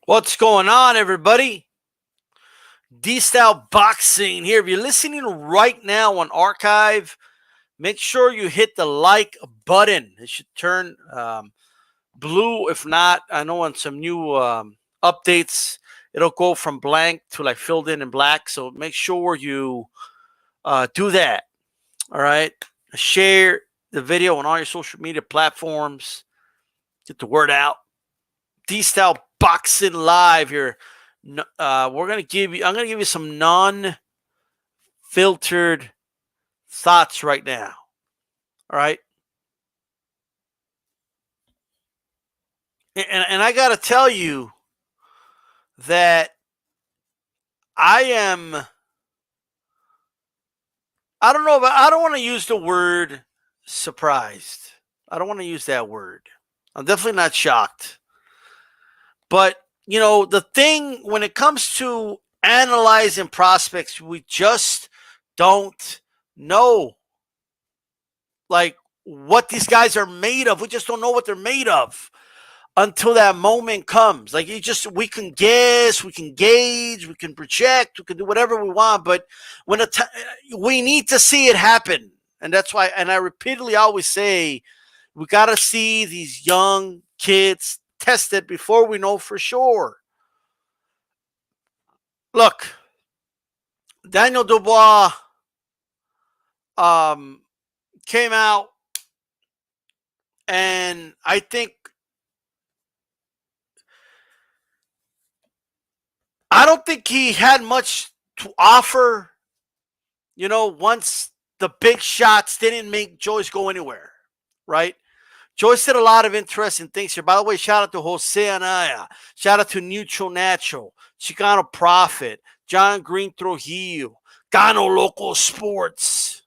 What's going on, everybody? D-Style Boxing here. If you're listening right now on Archive, make sure you hit the like button. It should turn blue. If not, I know on some new updates, it'll go from blank to like filled in black. So make sure you do that. All right. Share the video on all your social media platforms. Get the word out. D-Style Boxing Live here. We're gonna give you. I'm gonna give you some non-filtered thoughts right now. All right, and I gotta tell you that I am. I don't know, but I don't want to use the word surprised. I don't want to use that word. I'm definitely not shocked. But the thing when it comes to analyzing prospects, we just don't know like what these guys are made of. We just don't know what they're made of until that moment comes. Like we can guess, we can gauge, we can project, we can do whatever we want, but we need to see it happen. And that's why, and I repeatedly always say, we got to see these young kids tested before we know for sure. Look, Daniel Dubois um, came out, and I don't think he had much to offer. Once the big shots didn't make Joyce go anywhere, right? Joyce did a lot of interesting things here. By the way, shout out to Jose Anaya. Shout out to Neutral Natural, Chicano Prophet, John Green Trujillo, Gano Local Sports.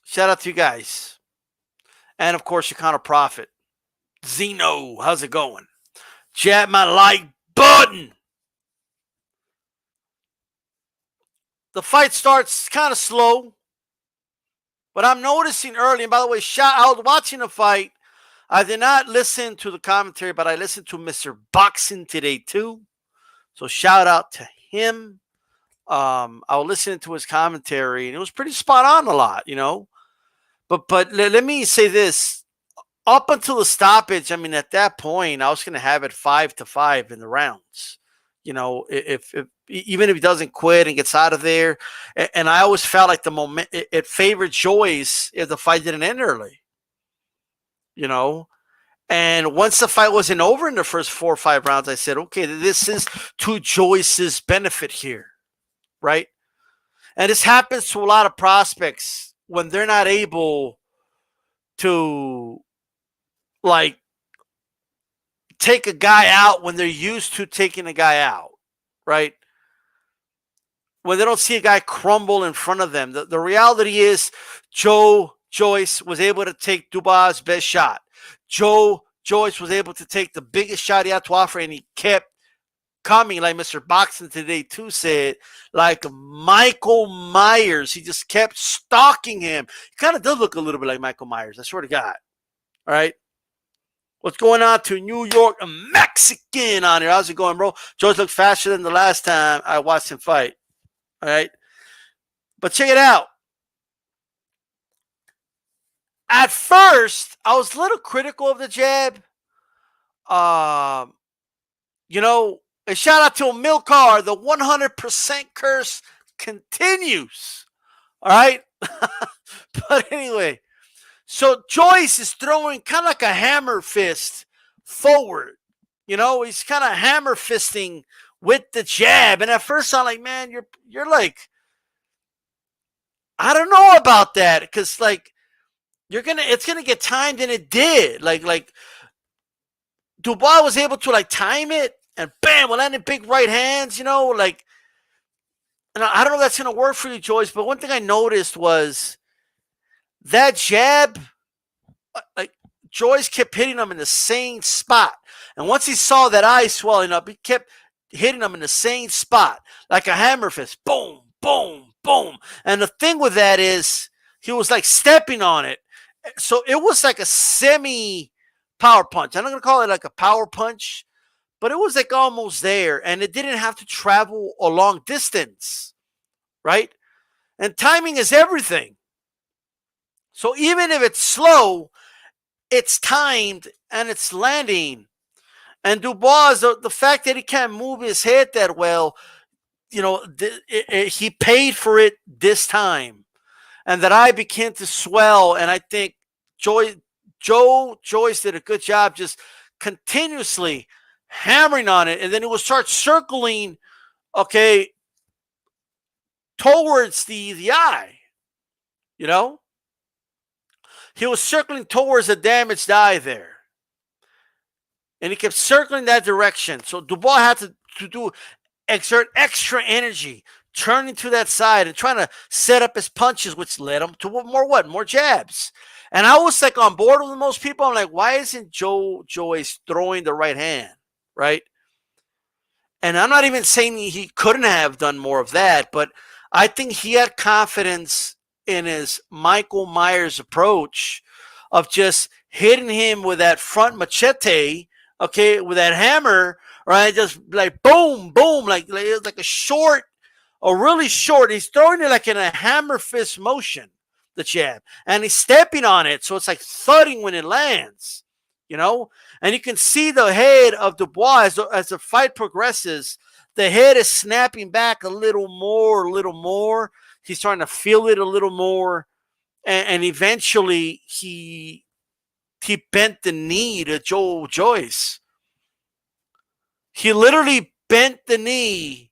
Shout out to you guys. And of course, Chicano Prophet. Zeno, how's it going? Jab my like button. The fight starts kind of slow, but I'm noticing early. And by the way, I was watching the fight. I did not listen to the commentary, but I listened to Mr. Boxing today too. So shout out to him. I was listening to his commentary, and it was pretty spot on a lot. But let me say this: up until the stoppage, I mean, at that point, I was going to have it 5-5 in the rounds. If even if he doesn't quit and gets out of there, and I always felt like the moment it favored Joyce if the fight didn't end early. And once the fight wasn't over in the first 4 or 5 rounds, I said, okay, this is to Joyce's benefit here, right? And this happens to a lot of prospects when they're not able to like take a guy out when they're used to taking a guy out, right? When they don't see a guy crumble in front of them. The reality is Joyce was able to take Dubois' best shot. Joyce was able to take the biggest shot he had to offer, and he kept coming, like Mr. Boxing today too said, like Michael Myers. He just kept stalking him. He kind of does look a little bit like Michael Myers, I swear to God. All right. What's going on to New York Mexican on here? How's it going, bro? Joyce looked faster than the last time I watched him fight. All right. But check it out. At first, I was a little critical of the jab. Um, a shout out to Milcar. The 100% curse continues. All right. But anyway, so Joyce is throwing kind of like a hammer fist forward. He's kind of hammer fisting with the jab. And at first I'm like, man, you're like, I don't know about that. Because like it's gonna get timed, and it did. Like Dubois was able to like time it, and bam, well, landed big right hands, like, and I don't know if that's gonna work for you, Joyce, but one thing I noticed was that jab, like Joyce kept hitting him in the same spot. And once he saw that eye swelling up, he kept hitting him in the same spot, like a hammer fist. Boom, boom, boom. And the thing with that is he was like stepping on it. So it was like a semi power punch. I'm not going to call it like a power punch, but it was like almost there, and it didn't have to travel a long distance, right? And timing is everything. So even if it's slow, it's timed and it's landing. And Dubois, the fact that he can't move his head that well, he paid for it this time. And that eye began to swell. And I think Joyce did a good job just continuously hammering on it. And then it will start circling, okay, towards the eye, you know? He was circling towards the damaged eye there. And he kept circling that direction. So Dubois had to exert extra energy, turning to that side and trying to set up his punches, which led him to more jabs. And I was like on board with most people. I'm like, why isn't Joyce throwing the right hand, right? And I'm not even saying he couldn't have done more of that, but I think he had confidence in his Michael Myers approach of just hitting him with that front machete, okay, with that hammer, right? Just like boom, boom, like a really short. He's throwing it like in a hammer fist motion, the jab, and he's stepping on it, so it's like thudding when it lands, And you can see the head of Dubois as the fight progresses. The head is snapping back a little more. He's trying to feel it a little more, and eventually he bent the knee to Joyce. He literally bent the knee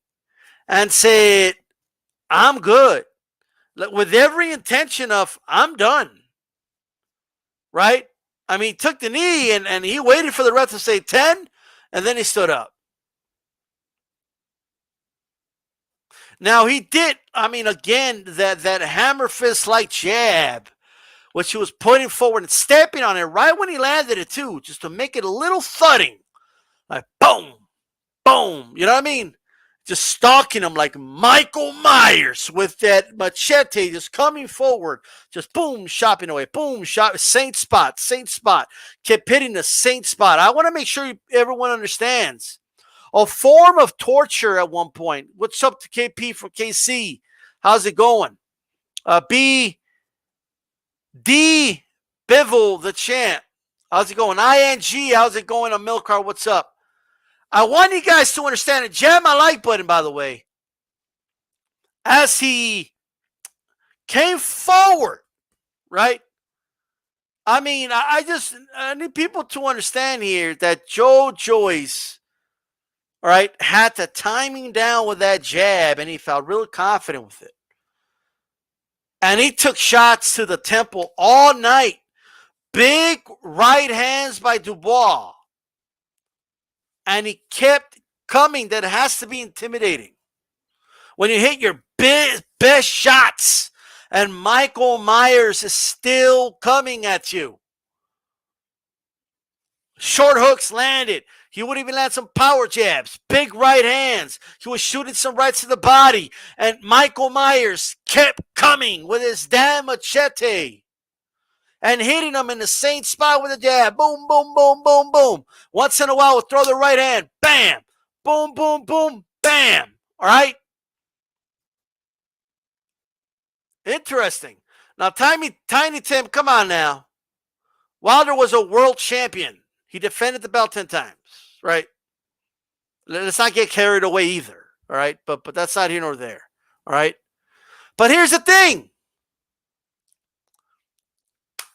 and said, "I'm good," with every intention of "I'm done." Right? I mean, he took the knee and he waited for the ref to say 10, and then he stood up. Now he did, again, that hammer fist like jab, which he was putting forward and stepping on it right when he landed it too, just to make it a little thudding. Like boom, boom. You know what I mean? Just stalking him like Michael Myers with that machete just coming forward. Just boom, chopping away. Boom, shot. Saint spot. Kept hitting the Saint spot. I want to make sure everyone understands. A form of torture at one point. What's up to KP from KC? How's it going? B. D. Bivol, the champ. How's it going? ING, how's it going? On Milcar, what's up? I want you guys to understand it. Jam my like button, by the way. As he came forward, right? I need people to understand here that Joyce, all right, had the timing down with that jab, and he felt really confident with it. And he took shots to the temple all night. Big right hands by Dubois. And he kept coming. That has to be intimidating. When you hit your best shots and Michael Myers is still coming at you. Short hooks landed. He would even land some power jabs. Big right hands. He was shooting some rights to the body. And Michael Myers kept coming with his damn machete. And hitting him in the same spot with a jab. Boom, boom, boom, boom, boom. Once in a while, we'll throw the right hand. Bam. Boom, boom, boom, bam. All right? Interesting. Now, Tiny Tim, come on now. Wilder was a world champion. He defended the belt 10 times, right? Let's not get carried away either, all right? But that's not here nor there, all right? But here's the thing.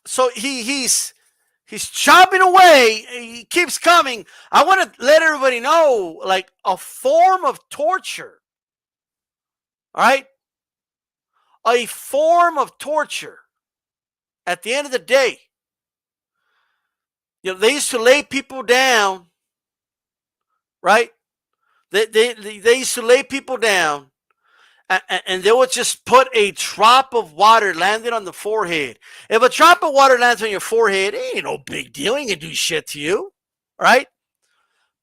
So he's chopping away. He keeps coming. I want to let everybody know, like, a form of torture. All right? A form of torture. At the end of the day, they used to lay people down, right? They used to lay people down, and they would just put a drop of water landing on the forehead. If a drop of water lands on your forehead, it ain't no big deal. It ain't gonna do shit to you, right?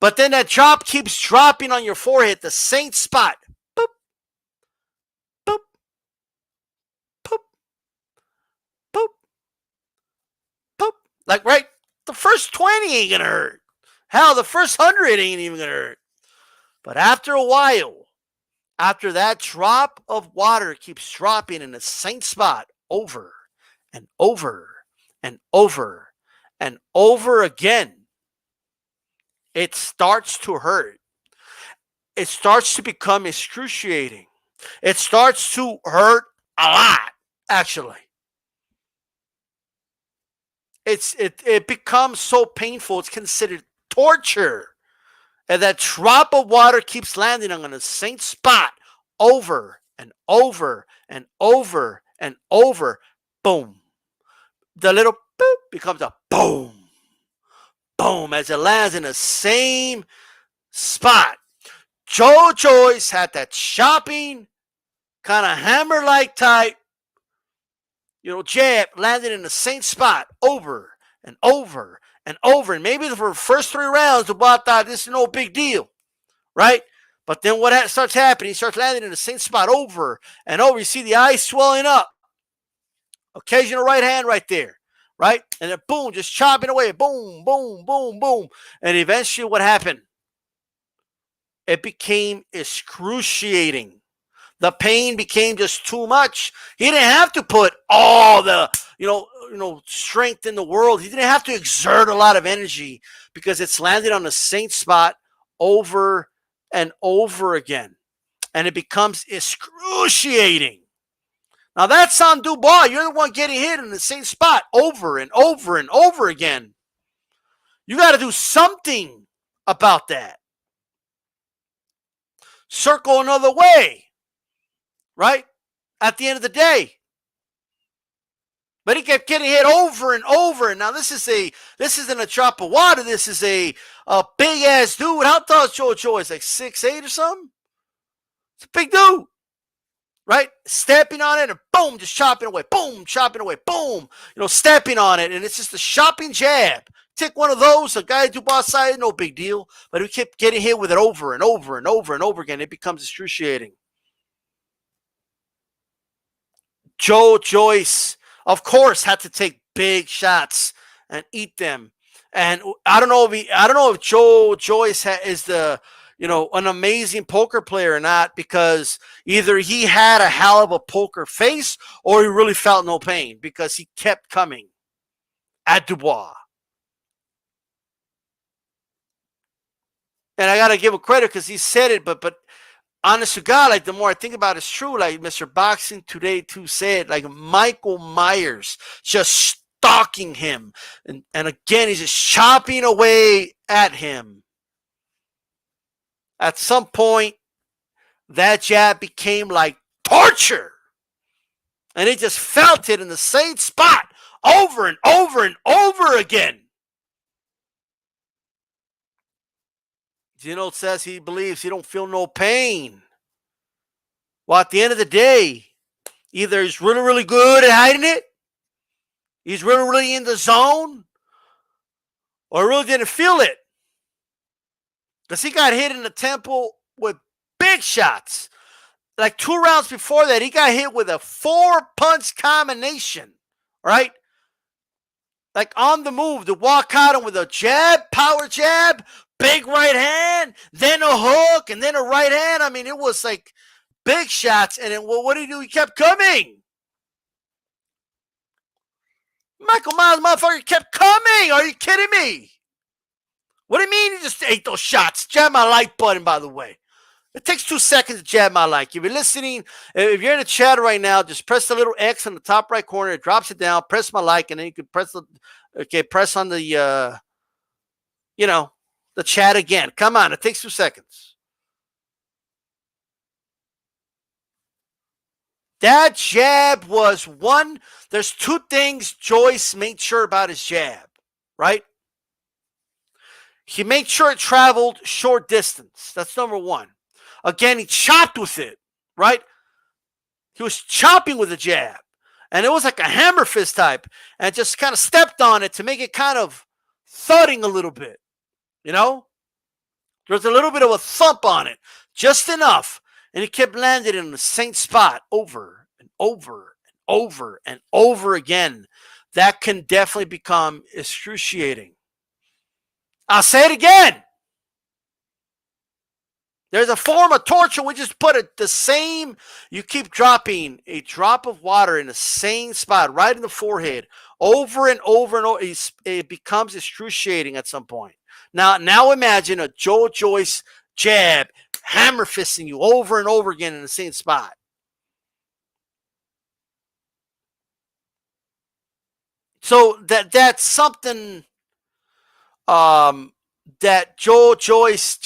But then that drop keeps dropping on your forehead, the same spot. Boop, boop, boop, boop, boop. Like, right, the first 20 ain't gonna hurt. Hell, the first 100 ain't even going to hurt. But after a while, after that drop of water keeps dropping in the same spot over and over and over and over again, it starts to hurt. It starts to become excruciating. It starts to hurt a lot, actually. It becomes so painful, it's considered torture. And that drop of water keeps landing on the same spot over and over and over and over. Boom. The little boop becomes a boom. Boom. As it lands in the same spot. Joyce had that chopping, kind of hammer-like type, jab landed in the same spot over and over and over. And maybe for the first 3 rounds, the ball thought this is no big deal, right? But then what starts happening, he starts landing in the same spot over and over. You see the eyes swelling up. Occasional right hand right there, right? And then boom, just chopping away. Boom, boom, boom, boom. And eventually what happened? It became excruciating. The pain became just too much. He didn't have to put all the, strength in the world. He didn't have to exert a lot of energy because it's landed on the same spot over and over again. And it becomes excruciating. Now that's on Dubois. You're the one getting hit in the same spot over and over and over again. You got to do something about that. Circle another way. Right? At the end of the day. But he kept getting hit over and over. And now this isn't a drop of water. This is a big ass dude. How tall is Joyce? Like 6'8" or something? It's a big dude. Right? Stepping on it and boom, just chopping away. Boom, chopping away. Boom. Stepping on it. And it's just a chopping jab. Take one of those, a guy Dubois side, no big deal. But he kept getting hit with it over and over and over and over again. It becomes excruciating. Joyce, of course, had to take big shots and eat them. And I don't know if Joyce is an amazing poker player or not, because either he had a hell of a poker face or he really felt no pain because he kept coming at Dubois. And I got to give him credit because he said it, but honest to God, like the more I think about it, it's true. Like Mr. Boxing Today too said, like Michael Myers just stalking him. And again, he's just chopping away at him. At some point, that jab became like torture. And he just felt it in the same spot over and over and over again. Gino says he believes he don't feel no pain. Well, at the end of the day, either he's really, really good at hiding it, he's really, really in the zone, or really didn't feel it. Because he got hit in the temple with big shots. Like 2 rounds before that, he got hit with a 4-punch combination, right? Like on the move, to walk out him with a jab, power jab, big right hand, then a hook, and then a right hand. I mean, it was like big shots. And then, well, what did he do? He kept coming. Michael Myers, motherfucker, kept coming. Are you kidding me? What do you mean he just ate those shots? Jab my like button, by the way. It takes 2 seconds to jab my like. If you're listening, if you're in the chat right now, just press the little X in the top right corner. It drops it down. Press my like, and then you can press on the, the chat again. Come on, it takes 2 seconds. That jab was one. There's 2 things Joyce made sure about his jab, right? He made sure it traveled short distance. That's number 1. Again, he chopped with it, right? He was chopping with a jab. And it was like a hammer fist type. And just kind of stepped on it to make it kind of thudding a little bit. There's a little bit of a thump on it. Just enough. And he kept landing in the same spot over and over and over and over again. That can definitely become excruciating. I'll say it again. There's a form of torture. We just put it the same. You keep dropping a drop of water in the same spot, right in the forehead, over and over and over. It becomes excruciating at some point. Now imagine a Joyce jab, hammer fisting you over and over again in the same spot. So that's something that Joyce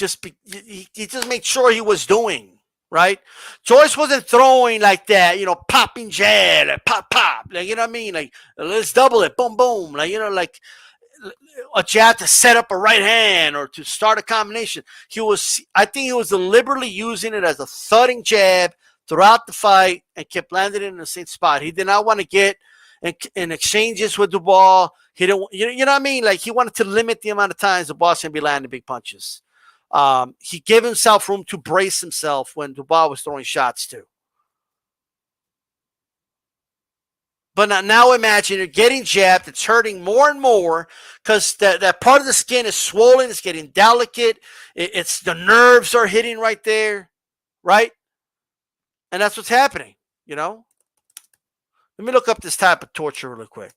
he just made sure he was doing, right? Joyce wasn't throwing like that, popping jab, like pop, like, you know what I mean? Like, let's double it, boom, boom, like, like a jab to set up a right hand or to start a combination. I think he was deliberately using it as a thudding jab throughout the fight and kept landing it in the same spot. He did not want to get in exchanges with Dubois. He didn't, you know what I mean? Like, he wanted to limit the amount of times Dubois can be landing big punches. He gave himself room to brace himself when Dubois was throwing shots too. But now imagine you're getting jabbed. It's hurting more and more because that part of the skin is swollen. It's getting delicate. It's the nerves are hitting right there, right? And that's what's happening, Let me look up this type of torture really quick.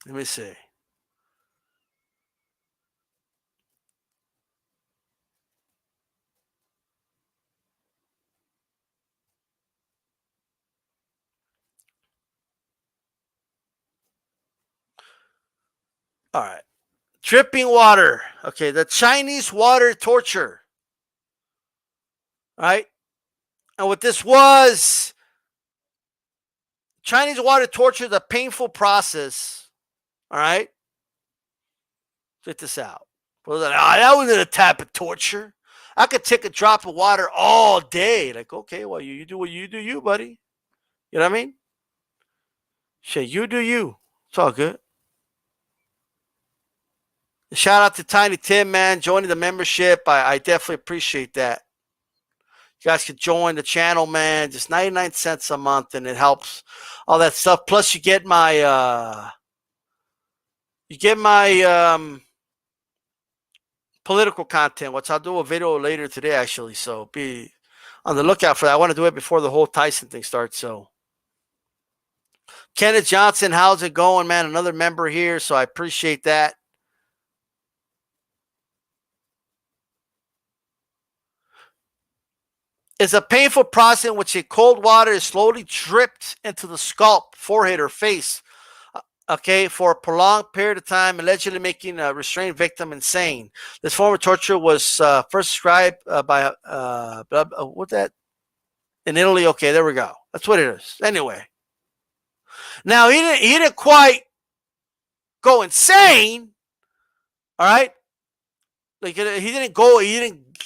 Let me see. All right. Dripping water. Okay, the Chinese water torture. All right. And what this was, Chinese water torture is a painful process. All right. Check this out. That wasn't a type of torture. I could take a drop of water all day. Like, okay, well, you do what you do, buddy. You know what I mean? Shit, you do you. It's all good. Shout out to Tiny Tim, man, joining the membership. I definitely appreciate that. You guys can join the channel, man. Just 99 cents a month, and it helps all that stuff. Plus, you get my political content, which I'll do a video later today, actually. So be on the lookout for that. I want to do it before the whole Tyson thing starts. So Kenneth Johnson, how's it going, man? Another member here, so I appreciate that. It's a painful process in which a cold water is slowly dripped into the scalp, forehead, or face, okay, for a prolonged period of time, allegedly making a restrained victim insane. This form of torture was first described by what that in Italy. Okay, there we go. That's what it is. Anyway, now he didn't quite go insane. All right, like he didn't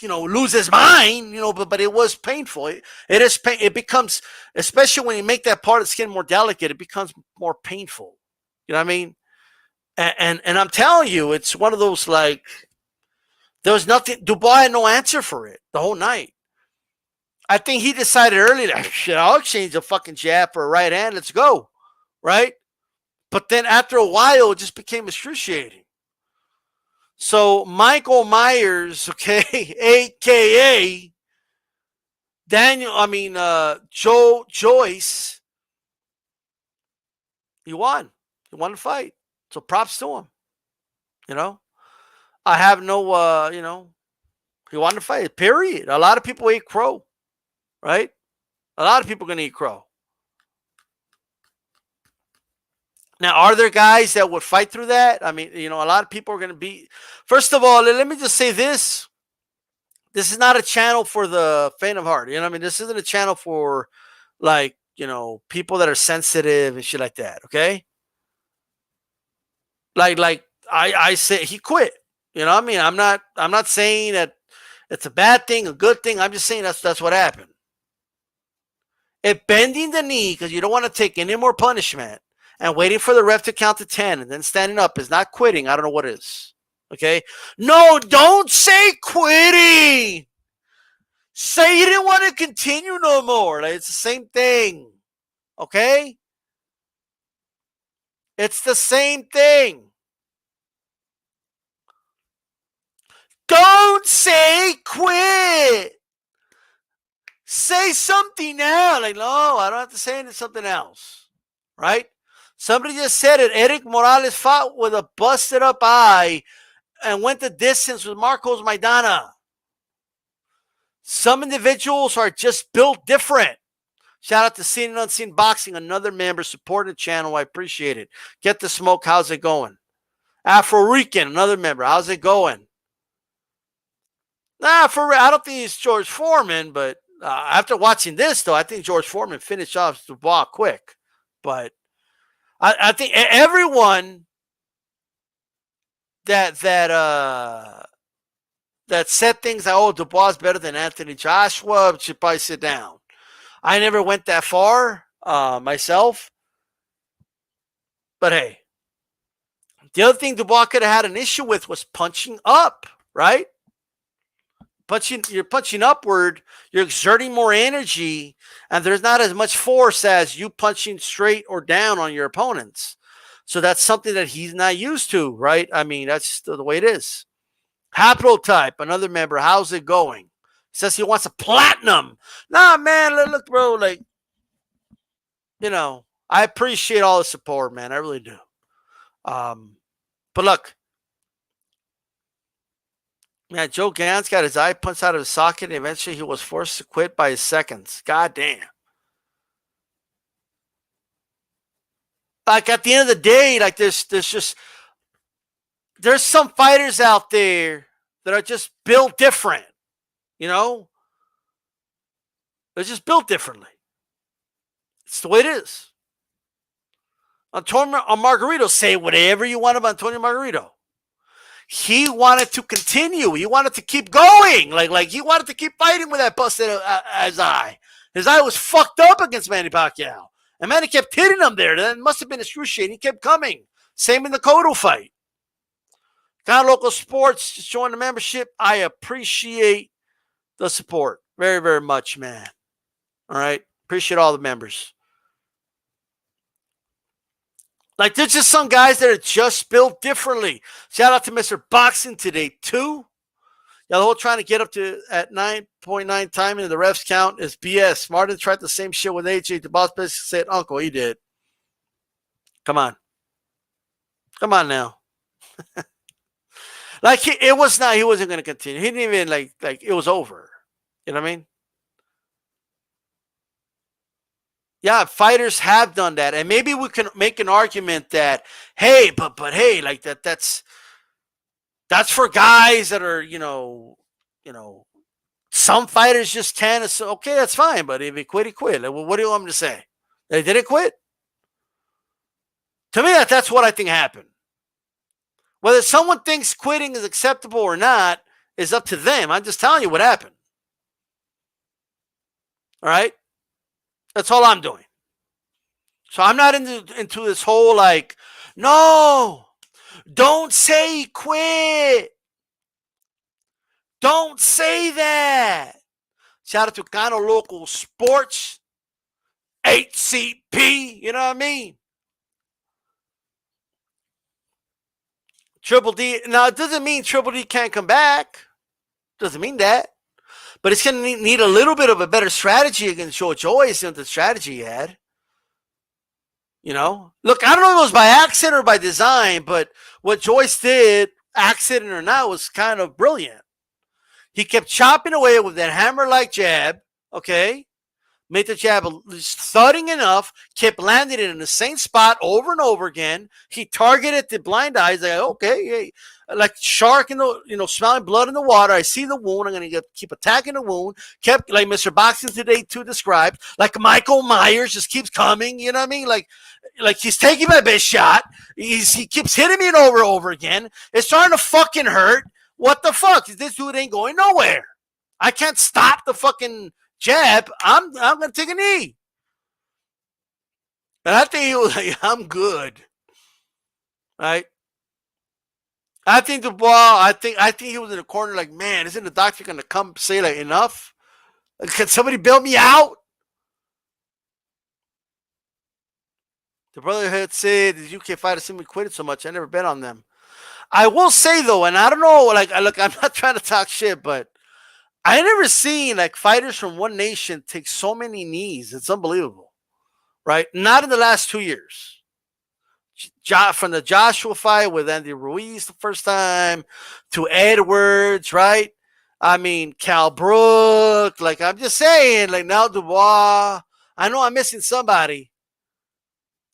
lose his mind, but it was painful. It is pain. It becomes, especially when you make that part of the skin more delicate, it becomes more painful. You know what I mean? And I'm telling you, it's one of those, like, there was nothing. Dubois had no answer for it the whole night. I think he decided early that shit, I'll exchange a fucking jab for a right hand. Let's go, right? But then after a while, it just became excruciating. So Michael Myers, okay, aka Joyce, he won. He won the fight. So props to him. I have no, he won the fight. Period. A lot of people ate crow, right? A lot of people are gonna eat crow. Now, are there guys that would fight through that? I mean, a lot of people are going to be. First of all, let me just say this. This is not a channel for the faint of heart. I mean, this isn't a channel for, like, people that are sensitive and shit like that. Okay. Like I say, he quit. I mean, I'm not saying that it's a bad thing, a good thing. I'm just saying that's what happened. If bending the knee because you don't want to take any more punishment, and waiting for the ref to count to 10 and then standing up is not quitting, I don't know what is. Okay? No, don't say quitting. Say you didn't want to continue no more. Like, it's the same thing. Okay? It's the same thing. Don't say quit. Say something now. Like, no, I don't have to say something else. Right? Somebody just said it. Eric Morales fought with a busted up eye and went the distance with Marcos Maidana. Some individuals are just built different. Shout out to Seen and Unseen Boxing, another member supporting the channel. I appreciate it. Get the Smoke, how's it going? Afro Rican, another member, how's it going? I don't think he's George Foreman, but after watching this, though, I think George Foreman finished off Dubois quick. But I think everyone that said things like, oh, Dubois is better than Anthony Joshua should probably sit down. I never went that far myself. But hey, the other thing Dubois could have had an issue with was punching up, right? You're punching upward, you're exerting more energy, and there's not as much force as you punching straight or down on your opponents. So that's something that he's not used to, right? I mean, that's the way it is. Haplotype, another member, how's it going? Says he wants a platinum. Nah, man, look, bro, like, I appreciate all the support, man. I really do. But look, man, Joe Gans got his eye punched out of his socket, and eventually he was forced to quit by his seconds. God damn. Like, at the end of the day, like, there's some fighters out there that are just built different. They're just built differently. It's the way it is. Antonio Margarito, say whatever you want about Antonio Margarito. He wanted to continue. He wanted to keep going. Like he wanted to keep fighting with that busted his eye. His eye was fucked up against Manny Pacquiao. And Manny kept hitting him there. That must have been excruciating. He kept coming. Same in the Cotto fight. Kind of Local Sports, just join the membership. I appreciate the support very, very much, man. All right? Appreciate all the members. Like, there's just some guys that are just built differently. Shout out to Mr. Boxing today, too. Yeah, the whole trying to get up to at 9.9 timing and the refs count is BS. Martin tried the same shit with AJ. The boss basically said, Uncle, he did. Come on. Come on now. Like, he wasn't going to continue. He didn't even, like it was over. You know what I mean? Yeah, fighters have done that. And maybe we can make an argument that, hey, but hey, like that's for guys that are, some fighters just can't. Okay, that's fine. But if he quit, he quit. Like, well, what do you want me to say? They didn't quit? To me, that's what I think happened. Whether someone thinks quitting is acceptable or not is up to them. I'm just telling you what happened. All right? That's all I'm doing. So I'm not into this whole, like, no, don't say quit. Don't say that. Shout out to Kind of Local Sports, HCP, you know what I mean? Triple D. Now, it doesn't mean Triple D can't come back. Doesn't mean that. But it's going to need a little bit of a better strategy against Joyce than the strategy he had. Look, I don't know if it was by accident or by design, but what Joyce did, accident or not, was kind of brilliant. He kept chopping away with that hammer-like jab, okay? Made the jab thudding enough, kept landing it in the same spot over and over again. He targeted the blind eyes, like, okay, hey, like shark in the, smelling blood in the water. I see the wound. I'm going to keep attacking the wound. Kept, like Mr. Boxing today too described, like Michael Myers just keeps coming. You know what I mean? Like he's taking my best shot. He keeps hitting me over and over again. It's starting to fucking hurt. What the fuck? This dude ain't going nowhere. I can't stop the fucking jab. I'm going to take a knee. And I think he was like, I'm good. Right? I think Dubois, I think he was in the corner like, man, isn't the doctor going to come say like enough? Can somebody bail me out? The Brotherhood said the UK fighters seem to quit it so much. I never bet on them. I will say though, and I don't know, like, look, I'm not trying to talk shit, but I never seen like fighters from one nation take so many knees. It's unbelievable, right? Not in the last 2 years. From the Joshua fight with Andy Ruiz the first time to Edwards, right? I mean, Cal Brook. Like, I'm just saying, like, now Dubois. I know I'm missing somebody.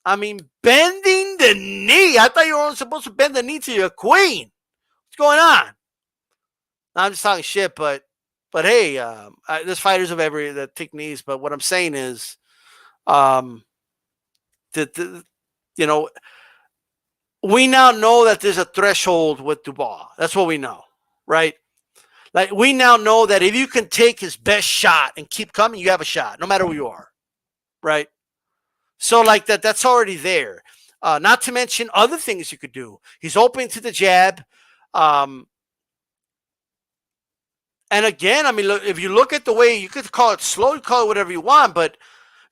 I mean, bending the knee. I thought you were only supposed to bend the knee to your queen. What's going on? I'm just talking shit, but hey, there's fighters of every that take knees. But what I'm saying is, um, that you know, we now know that there's a threshold with Dubois. That's what we know, right? Like, we now know that if you can take his best shot and keep coming, you have a shot, no matter who you are, right? So like that's already there. Not to mention other things you could do. He's open to the jab. And again, I mean, look, if you look at the way, you could call it slow, you call it whatever you want, but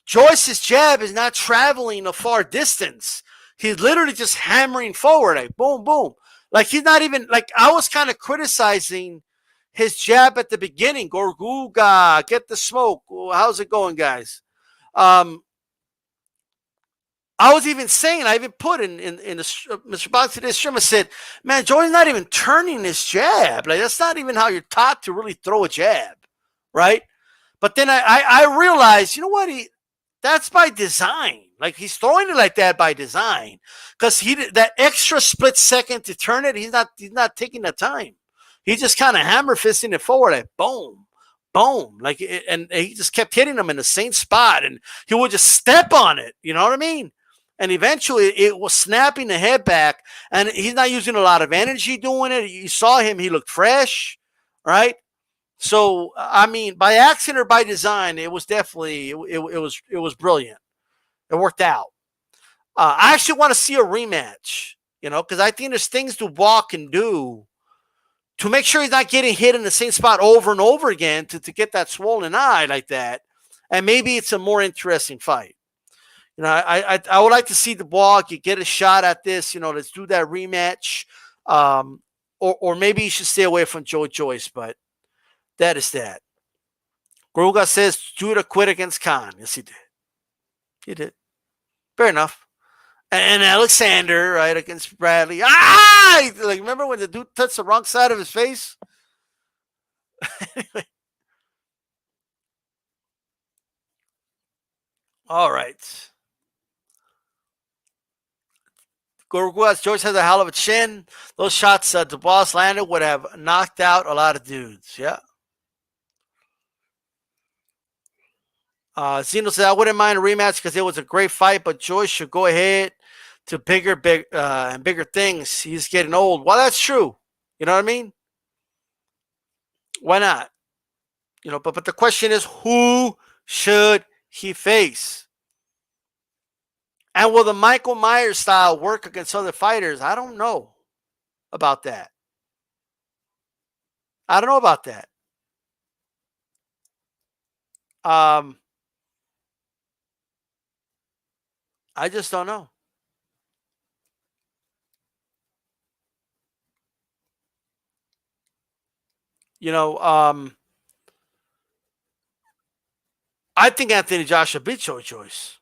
Joyce's jab is not traveling a far distance. He's literally just hammering forward, like boom, boom. Like, he's not even, like, I was kind of criticizing his jab at the beginning. Gorguga, get the smoke. How's it going, guys? I was even saying, I even put in Mr. Box today's stream, I said, man, Jordan's not even turning his jab. Like, that's not even how you're taught to really throw a jab, right? But then I realized, you know what? That's by design. Like, he's throwing it like that by design, because that extra split second to turn it, he's not taking the time. He's just kind of hammer fisting it forward, like boom, boom, like, and he just kept hitting them in the same spot, and he would just step on it. You know what I mean? And eventually, it was snapping the head back, and he's not using a lot of energy doing it. You saw him; he looked fresh, right? So, I mean, by accident or by design, it was definitely it was brilliant. It worked out. I actually want to see a rematch, because I think there's things Dubois can do to make sure he's not getting hit in the same spot over and over again to get that swollen eye like that. And maybe it's a more interesting fight. I would like to see Dubois get a shot at this. Let's do that rematch. Or maybe he should stay away from Joyce, but that is that. Groga says Judah quit against Khan. Yes, he did. He did. Fair enough. And Alexander, right, against Bradley. Like, remember when the dude touched the wrong side of his face? Anyway. All right. Joyce has a hell of a chin. Those shots Dubois landed would have knocked out a lot of dudes. Yeah. Zeno said, I wouldn't mind a rematch because it was a great fight, but Joyce should go ahead to bigger things. He's getting old. Well, that's true. You know what I mean? Why not? But the question is, who should he face? And will the Michael Myers style work against other fighters? I don't know about that. I don't know about that. I just don't know. I think Anthony Joshua beat Joyce.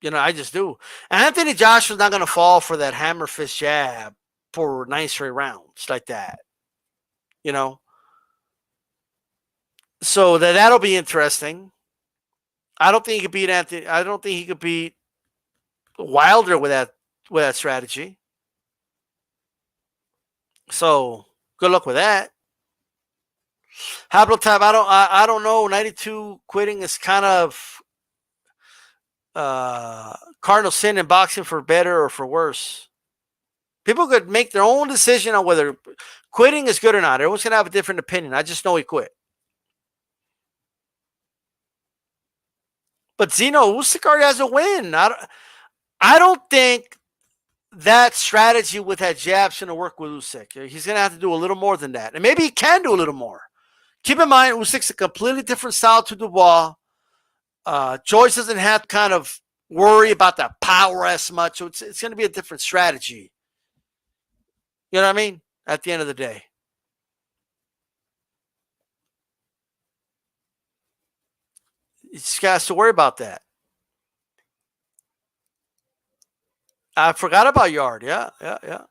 I just do. And Anthony Joshua's not going to fall for that hammer fist jab for 9 straight rounds like that. So that'll be interesting. I don't think he could beat Anthony. I don't think he could beat Wilder with that strategy. So good luck with that. Haplotime, I don't know. 92 quitting is kind of cardinal sin in boxing, for better or for worse. People could make their own decision on whether quitting is good or not. Everyone's going to have a different opinion. I just know he quit. But Zeno Usyk has a win. I don't think that strategy with that jab's going to work with Usyk. He's going to have to do a little more than that. And maybe he can do a little more. Keep in mind, Usyk's a completely different style to Dubois. Joyce doesn't have to kind of worry about the power as much. So it's going to be a different strategy. You know what I mean? At the end of the day. You just got to worry about that. I forgot about Yard. Yeah, yeah, yeah.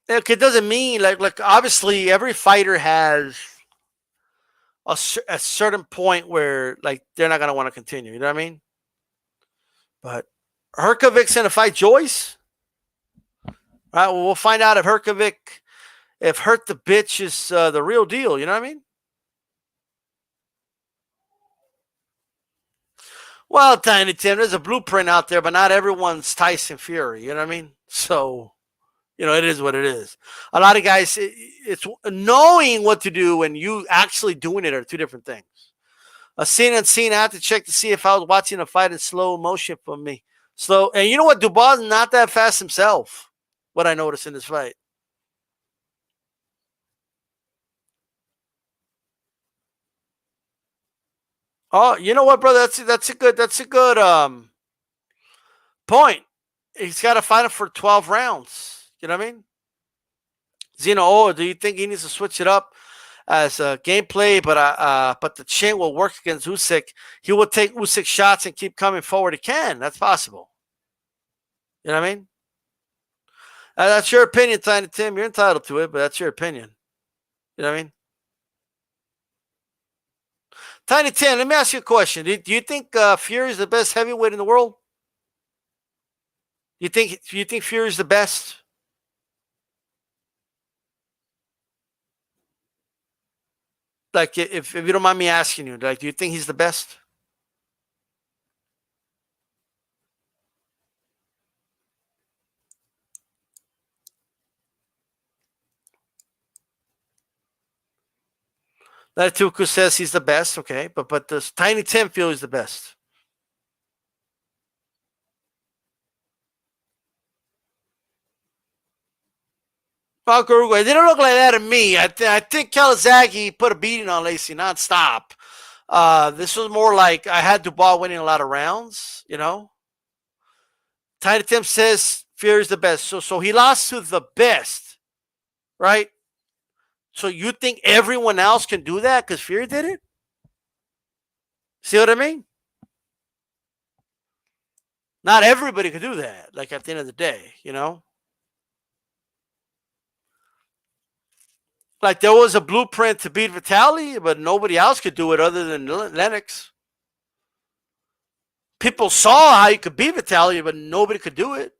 Look, it doesn't mean like obviously every fighter has a certain point where like they're not gonna want to continue. You know what I mean? But Herkovic's gonna fight Joyce. All right. Well, we'll find out if Hurt the Bitch is the real deal. You know what I mean? Well, Tiny Tim, there's a blueprint out there, but not everyone's Tyson Fury. You know what I mean? So it is what it is. A lot of guys, it's knowing what to do and you actually doing it are two different things. A scene unseen, I have to check to see if I was watching a fight in slow motion for me. Slow. And you know what? Dubois is not that fast himself, what I noticed in this fight. Oh, you know what, brother? That's a good point. He's got to fight him for 12 rounds. You know what I mean? Zeno, do you think he needs to switch it up as a gameplay? But the chin will work against Usyk. He will take Usyk shots and keep coming forward. He can. That's possible. You know what I mean? That's your opinion, Tiny Tim. You're entitled to it, but that's your opinion. You know what I mean? Tiny Tim, let me ask you a question. Do you think Fury is the best heavyweight in the world? Do you think Fury is the best? Like, if you don't mind me asking you, like, do you think he's the best? Tuku says he's the best, okay, but this Tiny Tim feels he's the best. Falco it didn't look like that to me. I think Kalazagi put a beating on Lacey nonstop. This was more like I had Dubois winning a lot of rounds, Tiny Tim says Fury's the best. So he lost to the best, right? So you think everyone else can do that because Fury did it? See what I mean? Not everybody could do that. Like at the end of the day, Like there was a blueprint to beat Vitali, but nobody else could do it other than Lennox. People saw how you could beat Vitali, but nobody could do it.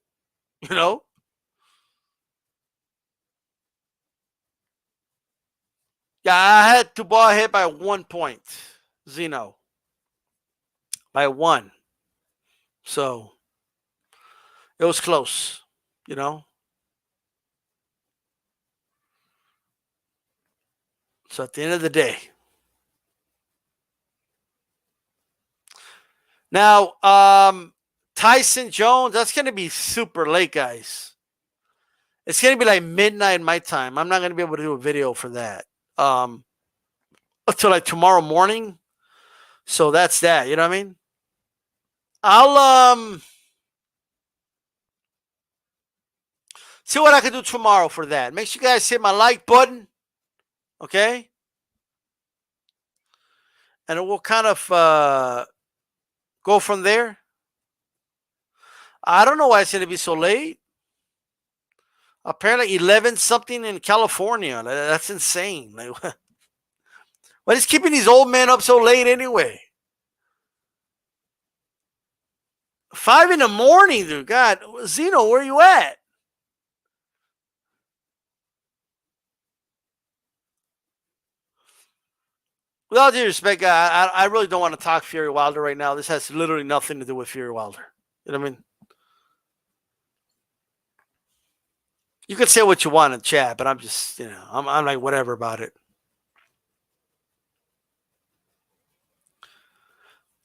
You know? Yeah, I had Dubois hit by 1 point. Zeno. By one. So it was close, you know? So at the end of the day. Now, Tyson Jones, that's going to be super late, guys. It's going to be like midnight my time. I'm not going to be able to do a video for that until like tomorrow morning. So that's that. You know what I mean? I'll see what I can do tomorrow for that. Make sure you guys hit my like button, okay? And we'll kind of go from there. I don't know why it's going to be so late. Apparently 11 something in California. That's insane. Like, what is keeping these old men up so late anyway? 5 in the morning, dude. God, Zeno, where you at? With all due respect, I really don't want to talk Fury Wilder right now. This has literally nothing to do with Fury Wilder. You know what I mean? You can say what you want in chat, but I'm just, I'm like whatever about it.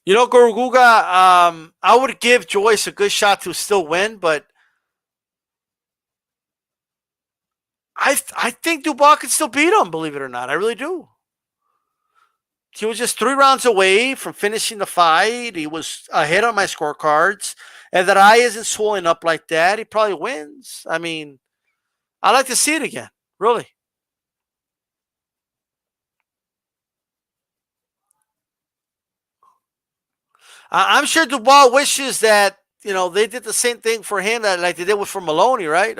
Goruguga, I would give Joyce a good shot to still win, but I think Dubois could still beat him, believe it or not. I really do. He was just 3 rounds away from finishing the fight. He was ahead on my scorecards. And that eye isn't swollen up like that. He probably wins. I mean, I like to see it again. Really. I'm sure Dubois wishes that, they did the same thing for him that like they did with for Maloney, right?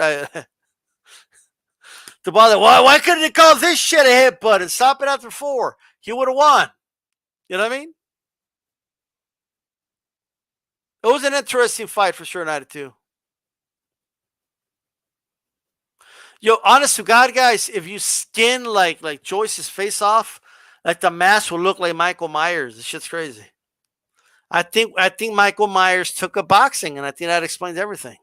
Dubois, like, why couldn't they call this shit a headbutt and stop it after 4? He would have won. You know what I mean? It was an interesting fight for sure, 92. Yo, honest to God, guys, if you skin like Joyce's face off, like the mask will look like Michael Myers. This shit's crazy. I think Michael Myers took a boxing, and I think that explains everything.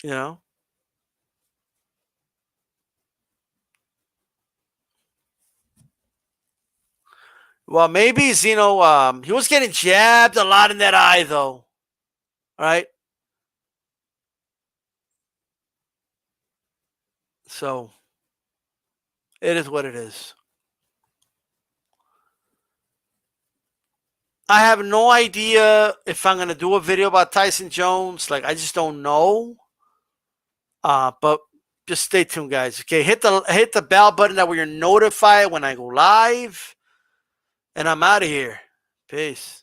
You know. Well, maybe Zeno. He was getting jabbed a lot in that eye, though. All right. So it is what it is. I have no idea if I'm gonna do a video about Tyson Jones. Like, I just don't know. But just stay tuned, guys. Okay, hit the bell button that way you're notified when I go live. And I'm out of here. Peace.